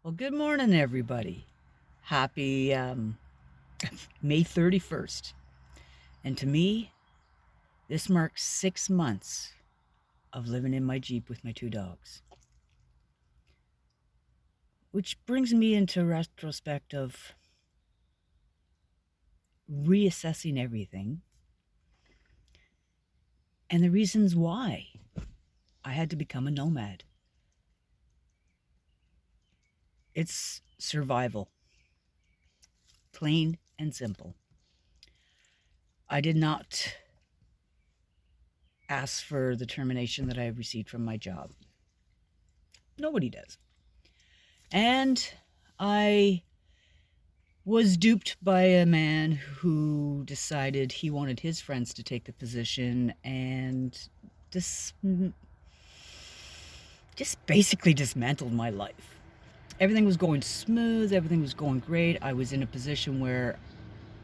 Well, good morning, everybody. Happy May 31st. And to me, this marks 6 months of living in my Jeep with my two dogs. Which brings me into retrospect of reassessing everything and the reasons why I had to become a nomad. It's survival, plain and simple. I did not ask for the termination that I received from my job. Nobody does. And I was duped by a man who decided he wanted his friends to take the position and just basically dismantled my life. Everything was going smooth, everything was going great. I was in a position where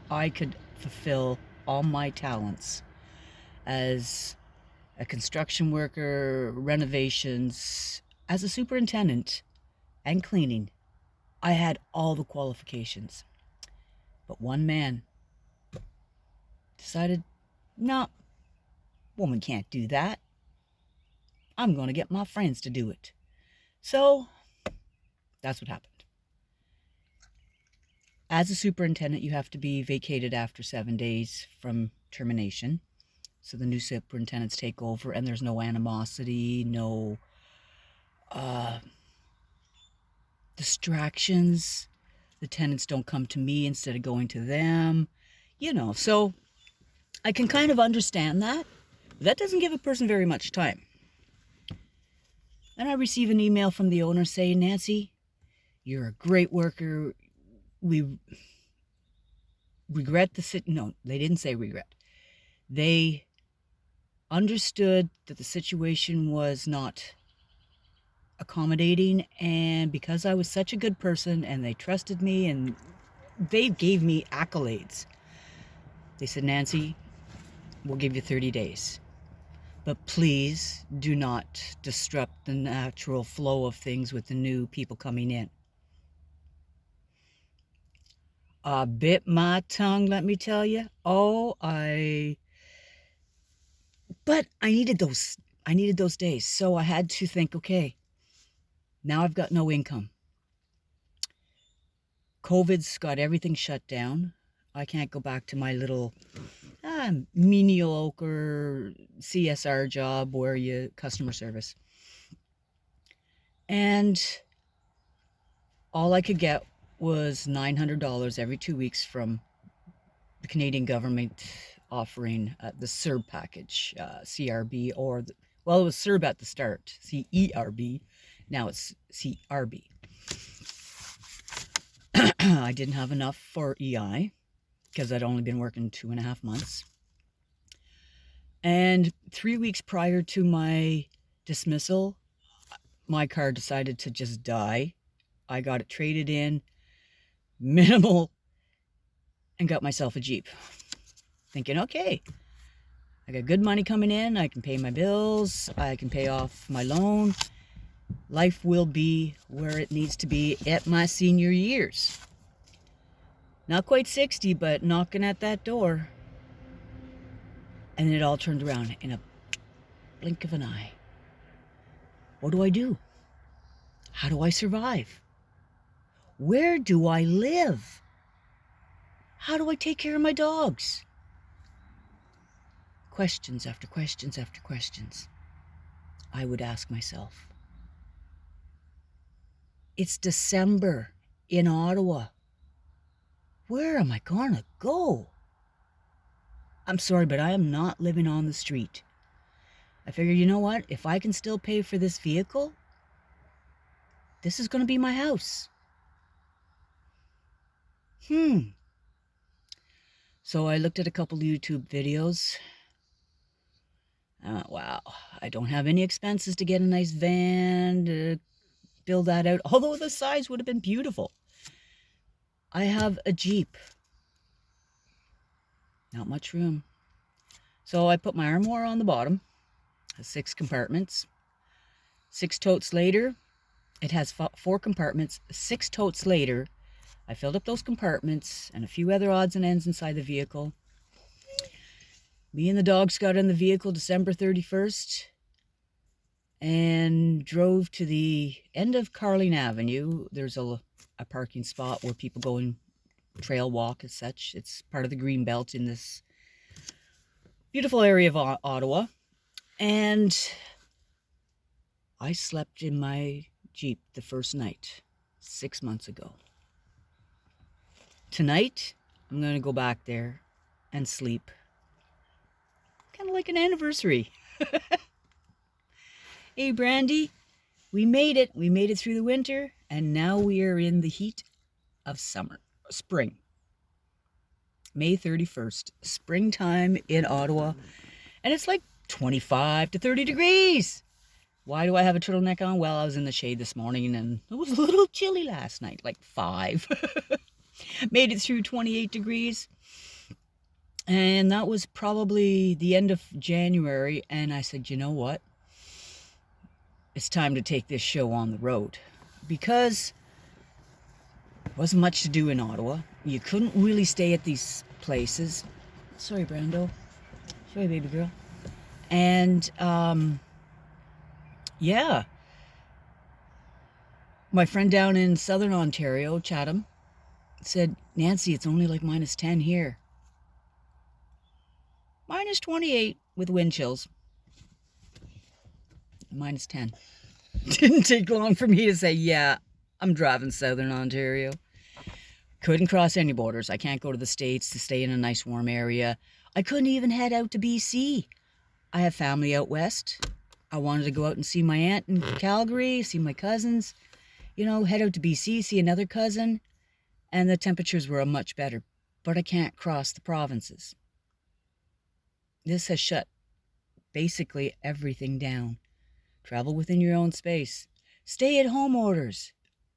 I could fulfill all my talents as a construction worker, renovations, as a superintendent, and cleaning. I had all the qualifications. But one man decided, no, woman can't do that. I'm going to get my friends to do it. So that's what happened. As a superintendent, you have to be vacated after 7 days from termination. So the new superintendents take over, and there's no animosity, no distractions. The tenants don't come to me instead of going to them. So I can kind of understand that. That doesn't give a person very much time. Then I receive an email from the owner saying, Nancy, you're a great worker. We regret no, they didn't say regret. They understood that the situation was not accommodating, and because I was such a good person and they trusted me and they gave me accolades, they said, Nancy, we'll give you 30 days. But please do not disrupt the natural flow of things with the new people coming in. Bit my tongue, let me tell you. But I needed those days. So I had to think, okay, now I've got no income. COVID's got everything shut down. I can't go back to my little mediocre CSR job where you customer service. And all I could get was $900 every 2 weeks from the Canadian government offering the CERB package, CRB, it was CERB at the start, CERB, now it's CRB. I didn't have enough for EI because I'd only been working 2.5 months. And 3 weeks prior to my dismissal, my car decided to just die. I got it traded in, minimal, and got myself a Jeep. Thinking, okay, I got good money coming in. I can pay my bills. I can pay off my loan. Life will be where it needs to be at my senior years. Not quite 60, but knocking at that door. And then it all turned around in a blink of an eye. What do I do? How do I survive? Where do I live? How do I take care of my dogs? Questions after questions after questions. I would ask myself. It's December in Ottawa. Where am I gonna go? I'm sorry, but I am not living on the street. I figure, you know what? If I can still pay for this vehicle, this is gonna be my house. So I looked at a couple YouTube videos. Wow, I don't have any expenses to get a nice van to build that out, although the size would have been beautiful. I have a Jeep. Not much room. So I put my armoire on the bottom, 6 compartments. 6 totes later, It has 4 compartments. 6 totes later, I filled up those compartments and a few other odds and ends inside the vehicle. Me and the dogs got in the vehicle December 31st and drove to the end of Carling Avenue. There's a parking spot where people go and trail walk as such. It's part of the green belt in this beautiful area of Ottawa. And I slept in my Jeep the first night 6 months ago. Tonight, I'm going to go back there and sleep. Kind of like an anniversary. Hey, Brandy, we made it. We made it through the winter, and now we are in the heat of spring. May 31st, springtime in Ottawa, and it's like 25 to 30 degrees. Why do I have a turtleneck on? Well, I was in the shade this morning, and it was a little chilly last night, like 5. Made it through 28 degrees. And that was probably the end of January. And I said, you know what? It's time to take this show on the road. Because there wasn't much to do in Ottawa. You couldn't really stay at these places. Sorry, Brando. Sorry, baby girl. And, yeah. My friend down in southern Ontario, Chatham, said, Nancy, it's only like -10 here. -28 with wind chills. -10. Didn't take long for me to say, yeah, I'm driving southern Ontario. Couldn't cross any borders. I can't go to the States to stay in a nice warm area. I couldn't even head out to BC. I have family out west. I wanted to go out and see my aunt in Calgary, see my cousins, head out to BC, see another cousin. And the temperatures were much better, but I can't cross the provinces. This has shut basically everything down. Travel within your own space. Stay-at-home orders.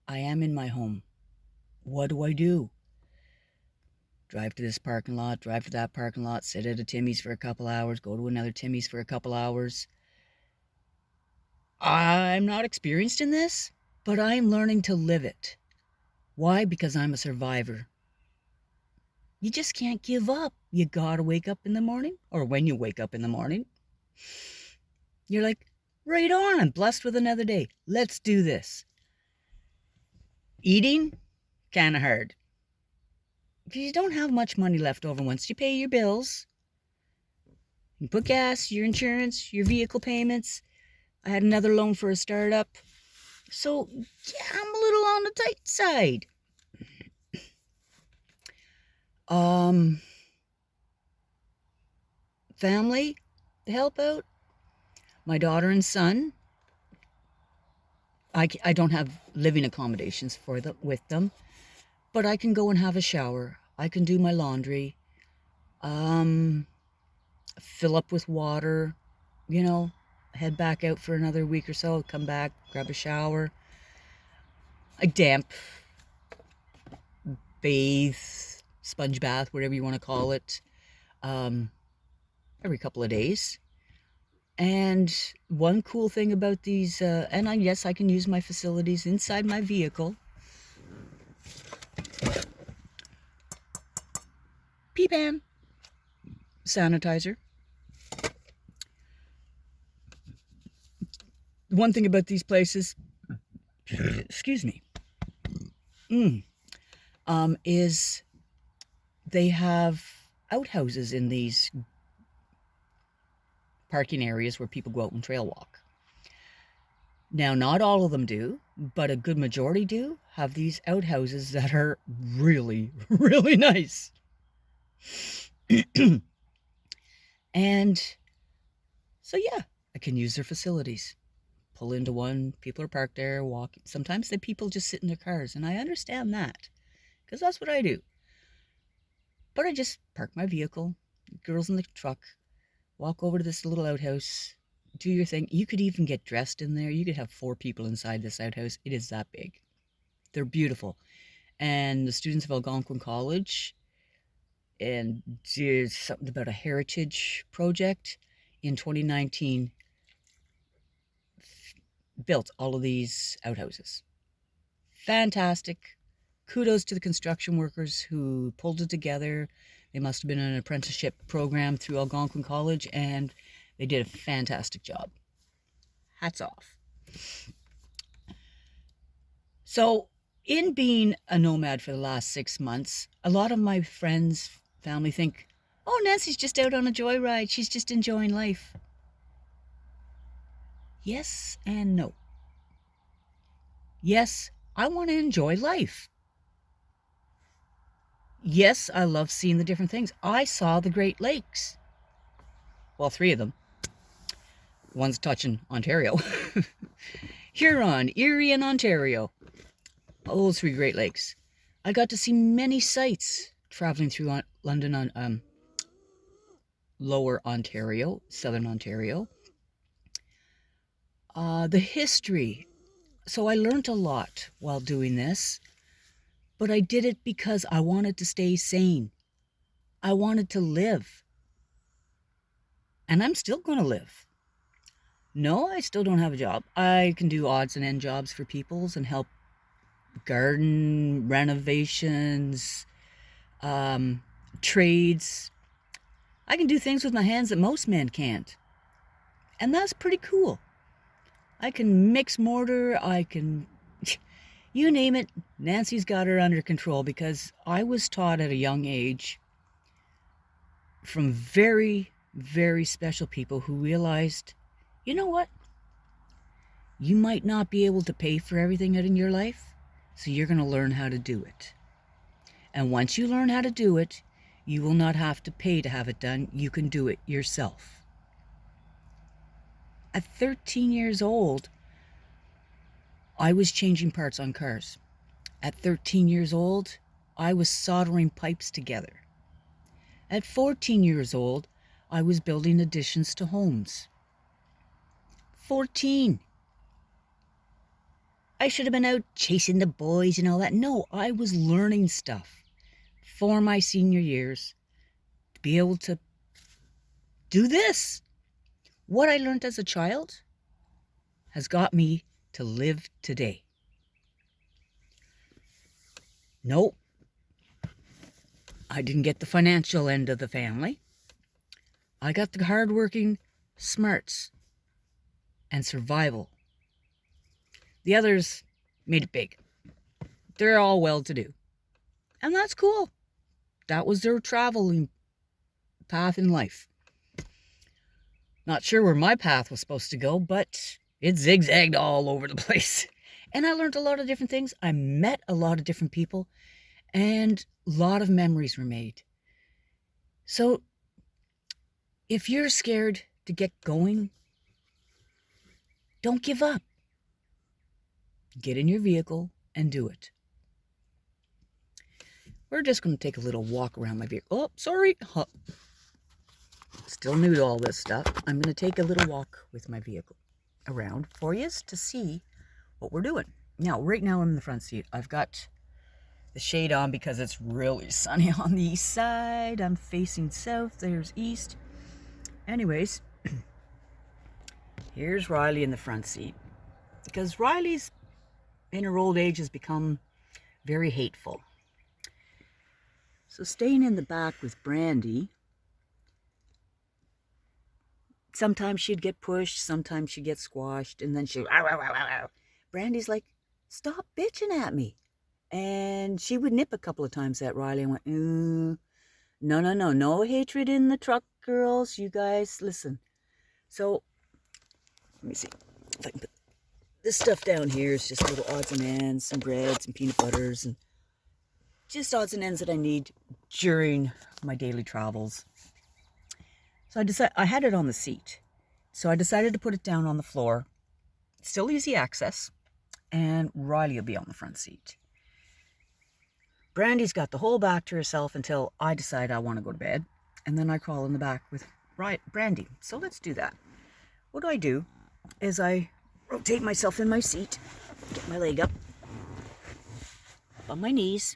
I am in my home. What do I do? Drive to this parking lot, drive to that parking lot, sit at a Timmy's for a couple hours, go to another Timmy's for a couple hours. I'm not experienced in this, but I'm learning to live it. Why? Because I'm a survivor. You just can't give up. You gotta wake up in the morning, or when you wake up in the morning, you're like, right on, I'm blessed with another day. Let's do this. Eating, kind of hard. Because you don't have much money left over once you pay your bills. You put gas, your insurance, your vehicle payments. I had another loan for a startup. So, yeah, I'm a little on the tight side. Family to help out. My daughter and son. I don't have living accommodations with them, but I can go and have a shower. I can do my laundry. Fill up with water, head back out for another week or so, come back, grab a shower. A damp bathe, sponge bath, whatever you want to call it, every couple of days. And one cool thing about these, yes, I can use my facilities inside my vehicle. Pee-pan. Sanitizer. One thing about these places, excuse me, is they have outhouses in these parking areas where people go out and trail walk. Now, not all of them do, but a good majority do have these outhouses that are really, really nice. And so, yeah, I can use their facilities. Pull into one, people are parked there, walking. Sometimes the people just sit in their cars, and I understand that, because that's what I do. But I just park my vehicle, girls in the truck, walk over to this little outhouse, do your thing. You could even get dressed in there. You could have 4 people inside this outhouse. It is that big. They're beautiful. And the students of Algonquin College, and there's something about a heritage project in 2019, built all of these outhouses. Fantastic. Kudos to the construction workers who pulled it together. They must have been in an apprenticeship program through Algonquin College, and they did a fantastic job. Hats off. So, in being a nomad for the last 6 months, a lot of my friends, family think, oh, Nancy's just out on a joyride. She's just enjoying life. Yes and no. Yes, I want to enjoy life. Yes, I love seeing the different things. I saw the Great Lakes. Well, 3 of them. One's touching Ontario. Huron, Erie, and Ontario. All those 3 Great Lakes. I got to see many sights traveling through London on Lower Ontario, Southern Ontario. The history. So I learned a lot while doing this. But I did it because I wanted to stay sane. I wanted to live. And I'm still going to live. No, I still don't have a job. I can do odds and end jobs for peoples and help garden renovations, trades. I can do things with my hands that most men can't. And that's pretty cool. I can mix mortar. I can... You name it, Nancy's got her under control, because I was taught at a young age from very, very special people who realized, you know what? You might not be able to pay for everything in your life, so you're going to learn how to do it. And once you learn how to do it, you will not have to pay to have it done. You can do it yourself. At 13 years old, I was changing parts on cars. At 13 years old, I was soldering pipes together. At 14 years old, I was building additions to homes. 14. I should have been out chasing the boys and all that. No, I was learning stuff for my senior years to be able to do this. What I learned as a child has got me to live today. Nope. I didn't get the financial end of the family. I got the hardworking smarts and survival. The others made it big. They're all well-to-do. And that's cool. That was their traveling path in life. Not sure where my path was supposed to go, but it zigzagged all over the place. And I learned a lot of different things. I met a lot of different people. And a lot of memories were made. So, if you're scared to get going, don't give up. Get in your vehicle and do it. We're just going to take a little walk around my vehicle. Oh, sorry. Still new to all this stuff. I'm going to take a little walk with my vehicle around for you to see what we're doing. Now, right now I'm in the front seat. I've got the shade on because it's really sunny on the east side. I'm facing south. There's east. Anyways, here's Riley in the front seat. Because Riley's, in her old age, has become very hateful. So staying in the back with Brandy, sometimes she'd get pushed, sometimes she'd get squashed, and then she'd... Brandy's like, stop bitching at me. And she would nip a couple of times at Riley and went, no hatred in the truck, girls. You guys, listen. So, let me see if I can put this stuff down here. Is just little odds and ends, some breads and peanut butters, and just odds and ends that I need during my daily travels. So I had it on the seat. So I decided to put it down on the floor. Still easy access. And Riley will be on the front seat. Brandy's got the whole back to herself until I decide I want to go to bed. And then I crawl in the back with Brandy. So let's do that. What do is I rotate myself in my seat, get my leg up on my knees,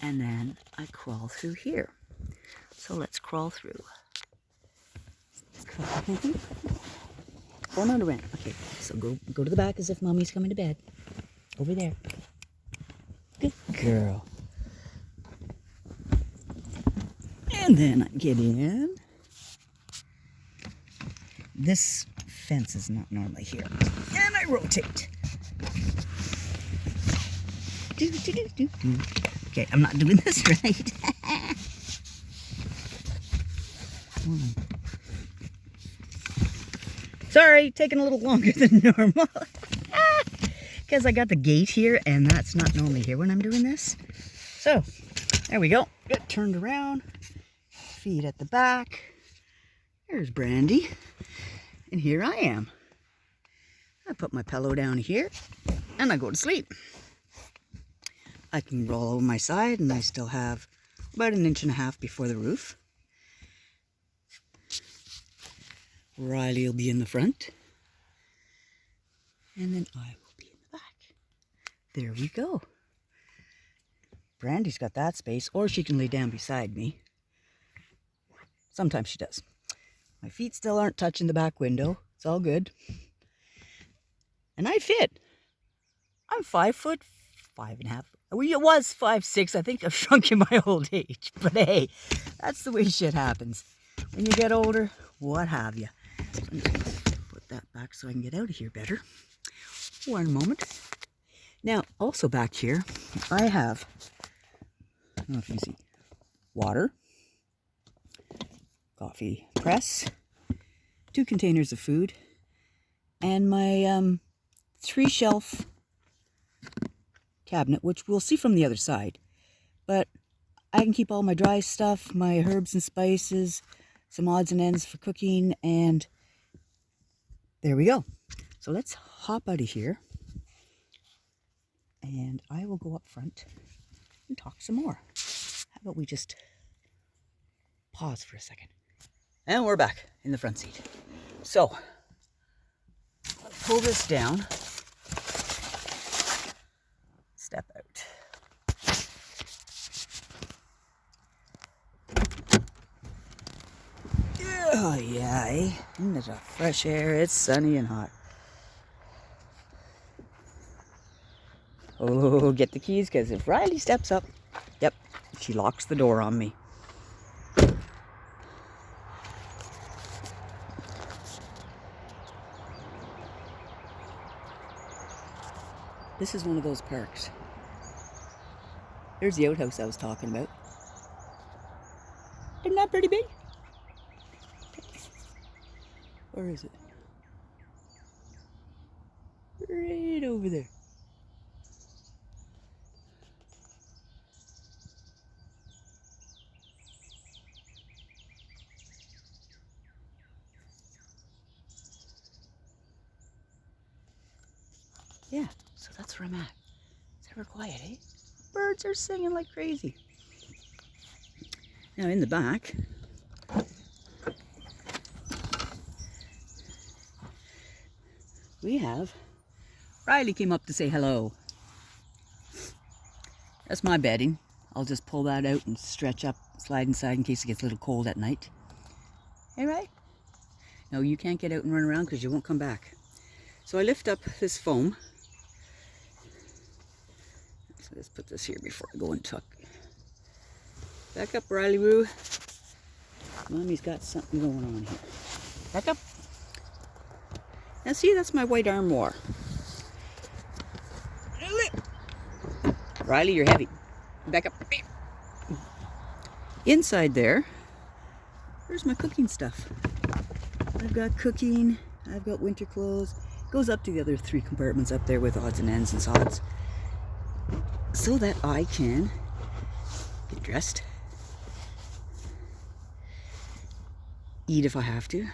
and then I crawl through here. So let's crawl through. Going on around. Okay, so go to the back as if mommy's coming to bed. Over there. Good girl. And then I get in. This fence is not normally here. And I rotate. Okay, I'm not doing this right. Sorry, taking a little longer than normal. Because I got the gate here, and that's not normally here when I'm doing this. So, there we go. Get turned around. Feet at the back. There's Brandy. And here I am. I put my pillow down here, and I go to sleep. I can roll over my side, and I still have about 1.5 inches before the roof. Riley will be in the front. And then I will be in the back. There we go. Brandy's got that space, or she can lay down beside me. Sometimes she does. My feet still aren't touching the back window. It's all good. And I fit. I'm 5'5". It was 5'6". I think I've shrunk in my old age. But hey, that's the way shit happens. When you get older, what have you. So I'm just going to put that back so I can get out of here better. One moment. Now, also back here, I have, I don't know if you see, water, coffee press, 2 containers of food, and my 3-shelf cabinet, which we'll see from the other side. But I can keep all my dry stuff, my herbs and spices, some odds and ends for cooking, and there we go. So let's hop out of here, and I will go up front and talk some more. How about we just pause for a second? And we're back in the front seat. So, let's pull this down. Step out. Oh yeah, eh? Isn't it a fresh air? It's sunny and hot. Oh, get the keys, because if Riley steps up, yep, she locks the door on me. This is one of those parks. There's the outhouse I was talking about. Isn't that pretty big? Where is it? Right over there. Yeah, so that's where I'm at. It's ever quiet, eh? Birds are singing like crazy. Now in the back, we have, Riley came up to say hello. That's my bedding. I'll just pull that out and stretch up, slide inside in case it gets a little cold at night. Hey, Riley? No, you can't get out and run around because you won't come back. So I lift up this foam. So let's put this here before I go and tuck. Back up, Riley Roo. Mommy's got something going on here. Back up. Now see, that's my white armoire. Riley, you're heavy. Back up. Inside there's my cooking stuff. I've got cooking, I've got winter clothes. Goes up to the other 3 compartments up there with odds and ends and sods. So that I can get dressed. Eat if I have to.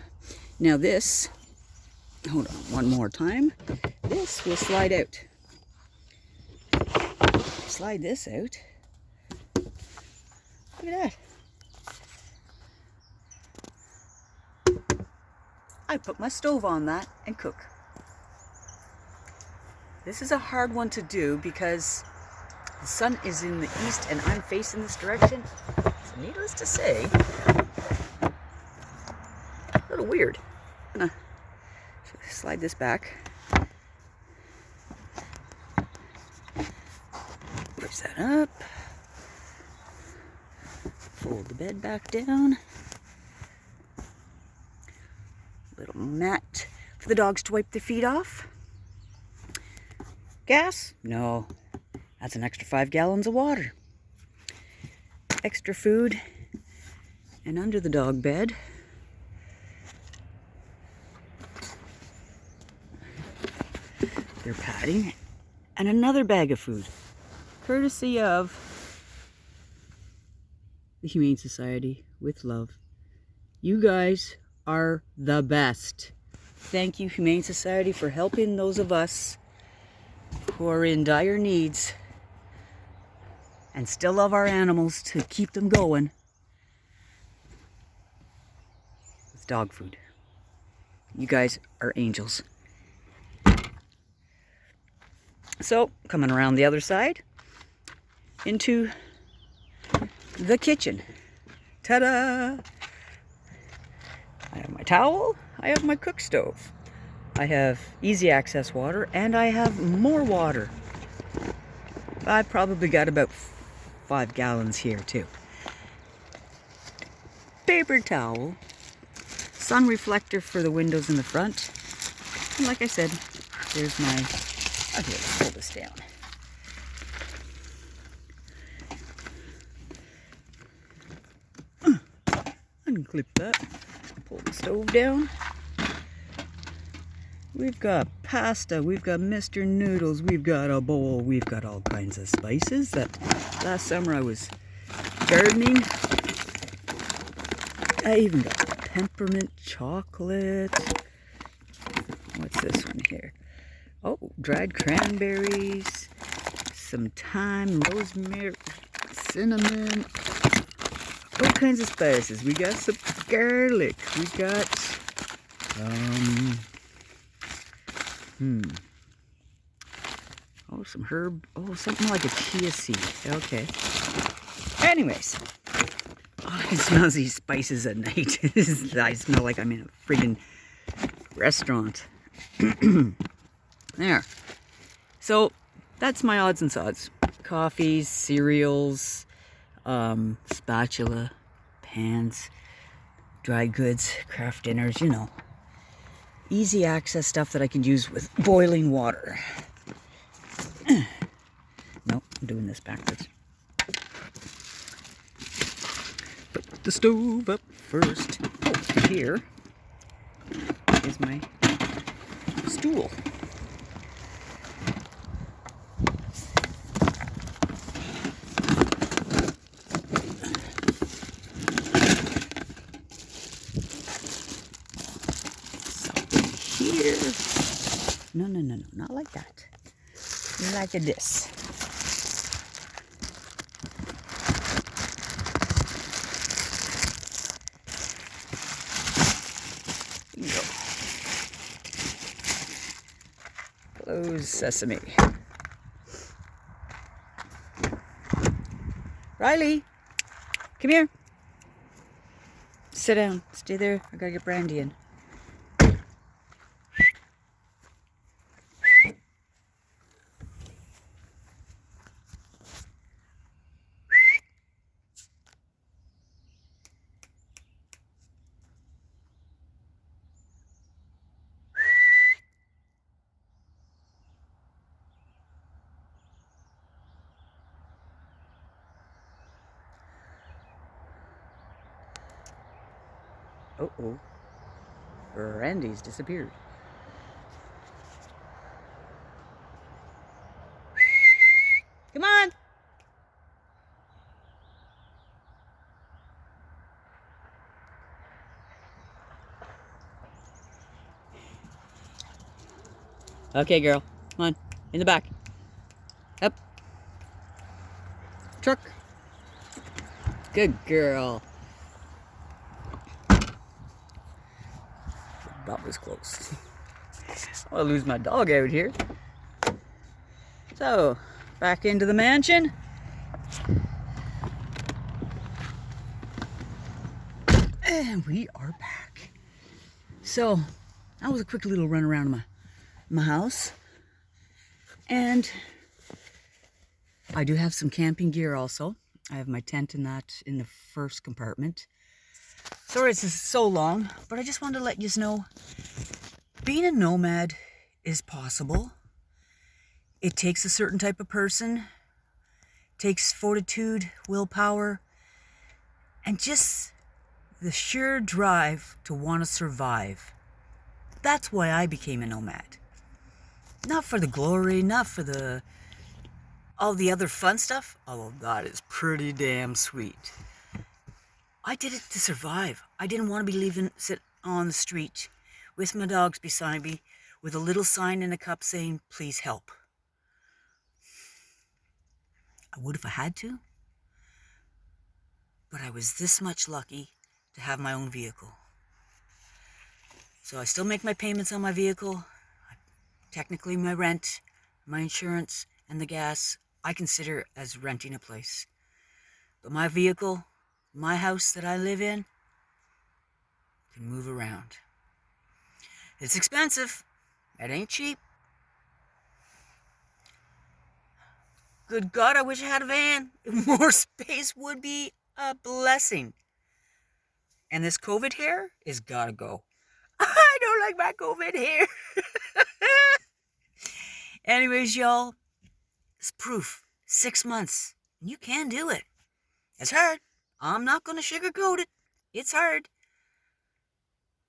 Now this, hold on one more time. This will slide out. Slide this out. Look at that. I put my stove on that and cook. This is a hard one to do because the sun is in the east and I'm facing this direction. So needless to say, a little weird. I'm gonna slide this back. Push that up. Fold the bed back down. Little mat for the dogs to wipe their feet off. Gas? No. That's an extra 5 gallons of water. Extra food. And under the dog bed, their padding and another bag of food, courtesy of the Humane Society with love. You guys are the best. Thank you, Humane Society, for helping those of us who are in dire needs and still love our animals to keep them going with dog food. You guys are angels. So, coming around the other side into the kitchen. Ta-da! I have my towel, I have my cook stove, I have easy access water, and I have more water. I probably got about 5 gallons here too. Paper towel, sun reflector for the windows in the front, and like I said, there's my, okay, let's pull this down. Unclip that, pull the stove down. We've got pasta, we've got Mr. Noodles, we've got a bowl, we've got all kinds of spices that last summer I was gardening. I even got peppermint chocolate. What's this one here? Oh, dried cranberries, some thyme, rosemary, cinnamon, all kinds of spices. We got some garlic, we got oh, some herb. Oh, something like a chia seed. Okay. Anyways, I can smell these spices at night. I smell like I'm in a friggin' restaurant. There. So, that's my odds and sods. Coffees, cereals, spatula, pans, dry goods, craft dinners, you know. Easy access stuff that I can use with boiling water. Nope, I'm doing this backwards. Put the stove up first. Oh, here is my stool. Here. No, not like that. Like this. There you go. Close sesame. Riley, come here. Sit down. Stay there. I gotta get Brandy in. Uh-oh. Randy's disappeared. Come on! Okay, girl. Come on. In the back. Up. Truck. Good girl. That was close. I'll lose my dog out here. So, back into the mansion. And we are back. So, That was a quick little run around my house. And I do have some camping gear also. I have my tent and that in the first compartment. Sorry it's so long, but I just wanted to let you know, being a nomad is possible. It takes a certain type of person. It takes fortitude, willpower, and just the sheer drive to want to survive. That's why I became a nomad. Not for the glory, not for all the other fun stuff, although that is pretty damn sweet. I did it to survive. I didn't want to be sit on the street with my dogs beside me with a little sign in a cup saying, please help. I would if I had to, but I was this much lucky to have my own vehicle. So I still make my payments on my vehicle. Technically my rent, my insurance, and the gas, I consider as renting a place. But my vehicle, my house that I live in, can move around. It's expensive. It ain't cheap. Good God, I wish I had a van. More space would be a blessing. And this COVID hair is gotta go. I don't like my COVID hair. Anyways, y'all, it's proof. 6 months. You can do it. It's hard. I'm not going to sugarcoat it. It's hard.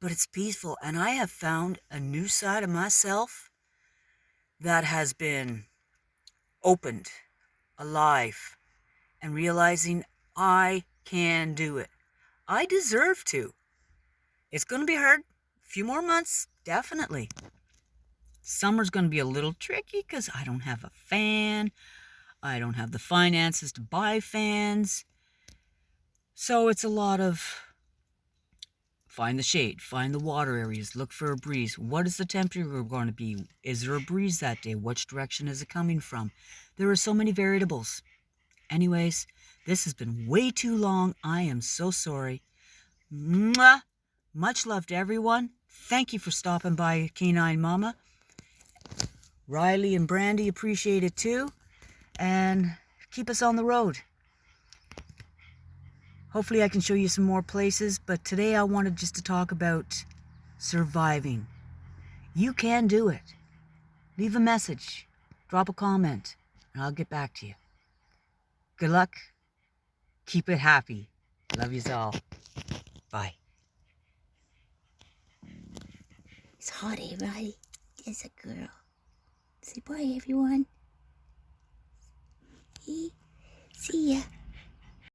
But it's peaceful. And I have found a new side of myself that has been opened, alive, and realizing I can do it. I deserve to. It's going to be hard. A few more months, definitely. Summer's going to be a little tricky because I don't have a fan. I don't have the finances to buy fans. So it's a lot of find the shade, find the water areas, look for a breeze. What is the temperature going to be? Is there a breeze that day? Which direction is it coming from? There are so many variables. Anyways, this has been way too long. I am so sorry. Mwah! Much love to everyone. Thank you for stopping by, Canine Mama. Riley and Brandy appreciate it too. And keep us on the road. Hopefully I can show you some more places, but today I wanted just to talk about surviving. You can do it. Leave a message, drop a comment, and I'll get back to you. Good luck. Keep it happy. Love yous all. Bye. It's hot, eh, Riley? It's a girl. Say bye, everyone. See ya.